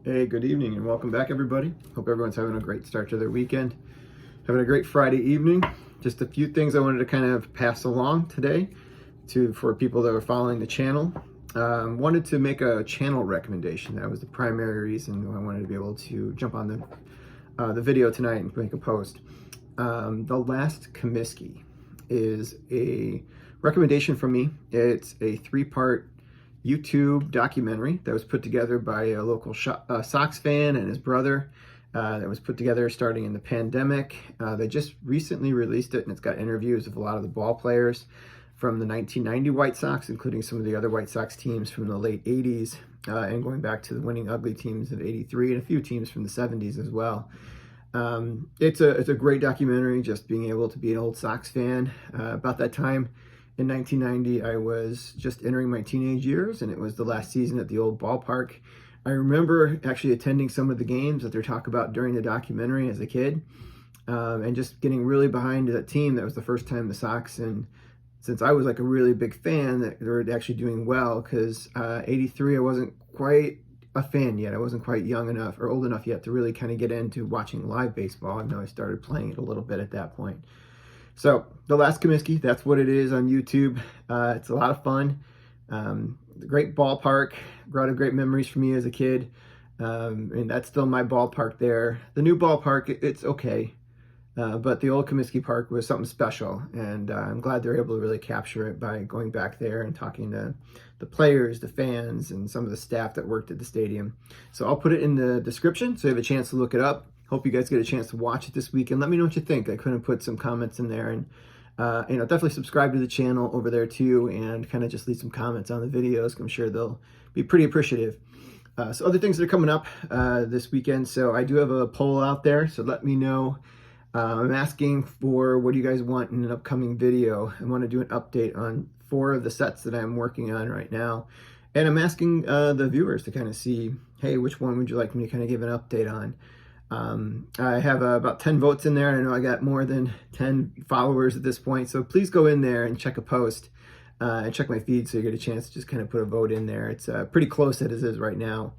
Hey, good evening and welcome back, everybody. Hope everyone's having a great start to their weekend. Having a great Friday evening. Just a few things I wanted to kind of pass along today for people that are following the channel. Wanted to make a channel recommendation. That was the primary reason I wanted to be able to jump on the video tonight and make a post. The Last Comiskey is a recommendation from me. It's a 3-part YouTube documentary that was put together by a local Sox fan and his brother. That was put together starting in the pandemic. They just recently released it, and it's got interviews of a lot of the ball players from the 1990 White Sox, including some of the other White Sox teams from the late 80s, and going back to the winning ugly teams of 83 and a few teams from the 70s as well. It's a great documentary, just being able to be an old Sox fan. About that time in 1990, I was just entering my teenage years, and it was the last season at the old ballpark. I remember actually attending some of the games that they're talking about during the documentary as a kid, and just getting really behind that team. That was the first time the Sox, and since I was like a really big fan, that they were actually doing well, because 83, I wasn't quite a fan yet. I wasn't quite young enough or old enough yet to really kind of get into watching live baseball. I know I started playing it a little bit at that point. So The Last Comiskey, that's what it is on YouTube. It's a lot of fun. Great ballpark, brought up great memories for me as a kid. And that's still my ballpark there. The new ballpark, it's okay. But the old Comiskey Park was something special, and I'm glad they're able to really capture it by going back there and talking to the players, the fans, and some of the staff that worked at the stadium. So I'll put it in the description so you have a chance to look it up. Hope you guys get a chance to watch it this weekend. Let me know what you think. I couldn't put some comments in there, and definitely subscribe to the channel over there too, and kind of just leave some comments on the videos. I'm sure they'll be pretty appreciative. So other things that are coming up this weekend. So I do have a poll out there, so let me know. I'm asking for what do you guys want in an upcoming video. I want to do an update on 4 of the sets that I'm working on right now. And I'm asking the viewers to kind of see, hey, which one would you like me to kind of give an update on? I have about 10 votes in there. I know I got more than 10 followers at this point. So please go in there and check a post and check my feed so you get a chance to just kind of put a vote in there. It's pretty close as it is right now.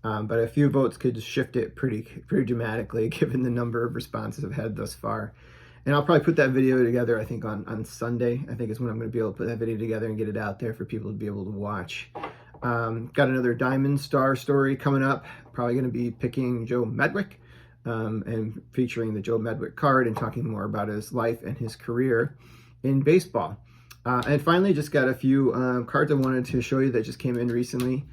But a few votes could shift it pretty dramatically given the number of responses I've had thus far. And I'll probably put that video together, I think, on Sunday. I think is when I'm going to be able to put that video together and get it out there for people to be able to watch. Got another Diamond Star story coming up. Probably going to be picking Joe Medwick and featuring the Joe Medwick card and talking more about his life and his career in baseball. And finally, just got a few cards I wanted to show you that just came in recently.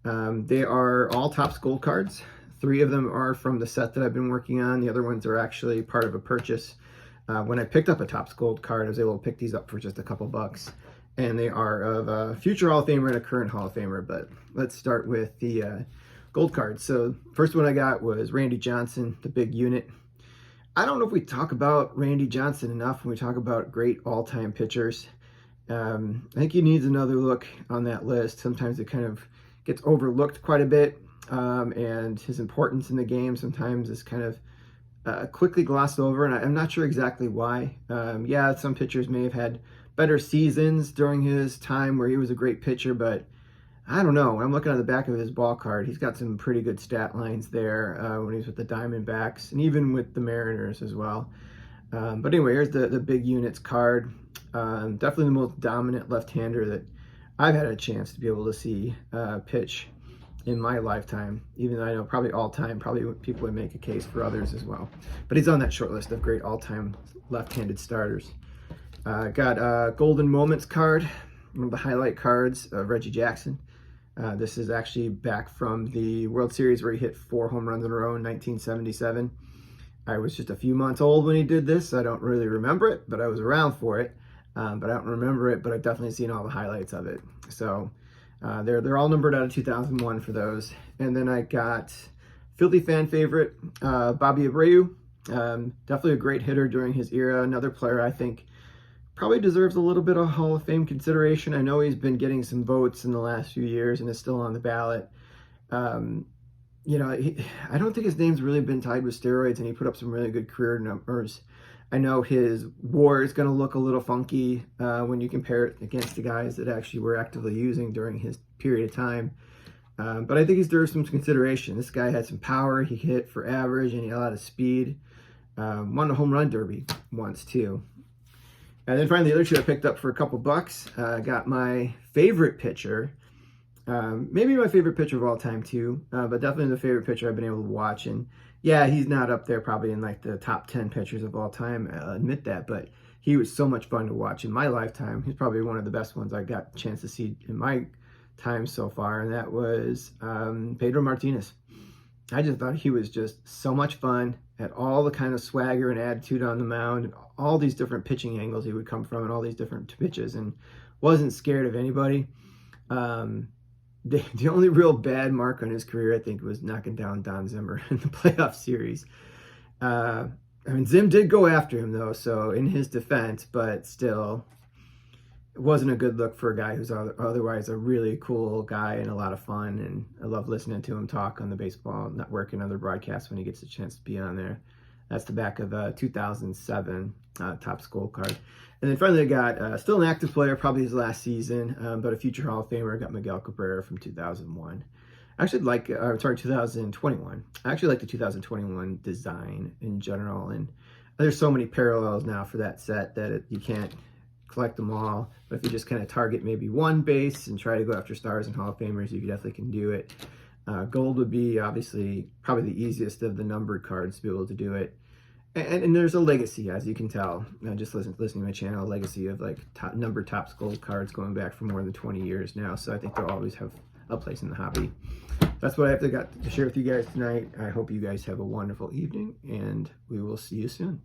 They are all Topps Gold cards. 3 of them are from the set that I've been working on. The other ones are actually part of a purchase. When I picked up a Topps Gold card, I was able to pick these up for just a couple bucks. And they are of a future Hall of Famer and a current Hall of Famer. But let's start with the gold cards. So first one I got was Randy Johnson, the big unit. I don't know if we talk about Randy Johnson enough when we talk about great all-time pitchers. I think he needs another look on that list. Sometimes it kind of gets overlooked quite a bit, and his importance in the game sometimes is kind of quickly glossed over, and I'm not sure exactly why. Yeah, some pitchers may have had better seasons during his time where he was a great pitcher, but I don't know. When I'm looking at the back of his ball card, he's got some pretty good stat lines there when he was with the Diamondbacks, and even with the Mariners as well. But anyway, here's the big units card. Definitely the most dominant left-hander that I've had a chance to be able to see pitch in my lifetime, even though I know probably all time, probably people would make a case for others as well. But he's on that short list of great all-time left-handed starters. Got a Golden Moments card, one of the highlight cards of Reggie Jackson. This is actually back from the World Series where he hit 4 home runs in a row in 1977. I was just a few months old when he did this, so I don't really remember it, but I was around for it. But I don't remember it, but I've definitely seen all the highlights of it. So they're all numbered out of 2001 for those. And then I got Philly fan favorite, Bobby Abreu. Definitely a great hitter during his era. Another player I think probably deserves a little bit of Hall of Fame consideration. I know he's been getting some votes in the last few years and is still on the ballot. You know, I don't think his name's really been tied with steroids, and he put up some really good career numbers. I know his WAR is going to look a little funky when you compare it against the guys that actually were actively using during his period of time. But I think he's deserves some consideration. This guy had some power. He hit for average, and he had a lot of speed. Won the home run derby once, too. And then finally, the other two I picked up for a couple bucks. Got my favorite pitcher. Maybe my favorite pitcher of all time, too. But definitely the favorite pitcher I've been able to watch. And yeah, he's not up there probably in like the top 10 pitchers of all time. I'll admit that. But he was so much fun to watch in my lifetime. He's probably one of the best ones I got a chance to see in my time so far. And that was Pedro Martinez. I just thought he was just so much fun, had all the kind of swagger and attitude on the mound, and all these different pitching angles he would come from and all these different pitches, and wasn't scared of anybody. The only real bad mark on his career, I think, was knocking down Don Zimmer in the playoff series. I mean, Zim did go after him, though, so in his defense, but still, it wasn't a good look for a guy who's otherwise a really cool guy and a lot of fun. And I love listening to him talk on the Baseball Network and other broadcasts when he gets a chance to be on there. That's the back of 2007 Topps Gold card. And then finally, I got still an active player, probably his last season, but a future Hall of Famer. I got Miguel Cabrera from 2001. I actually like, 2021. I actually like the 2021 design in general. And there's so many parallels now for that set that you can't collect them all. But if you just kind of target maybe one base and try to go after stars and Hall of Famers, you definitely can do it. Gold would be obviously probably the easiest of the numbered cards to be able to do it. And there's a legacy, as you can tell. Just listening to my channel, a legacy of like numbered Topps Gold cards going back for more than 20 years now. So I think they'll always have a place in the hobby. That's what I have got to share with you guys tonight. I hope you guys have a wonderful evening, and we will see you soon.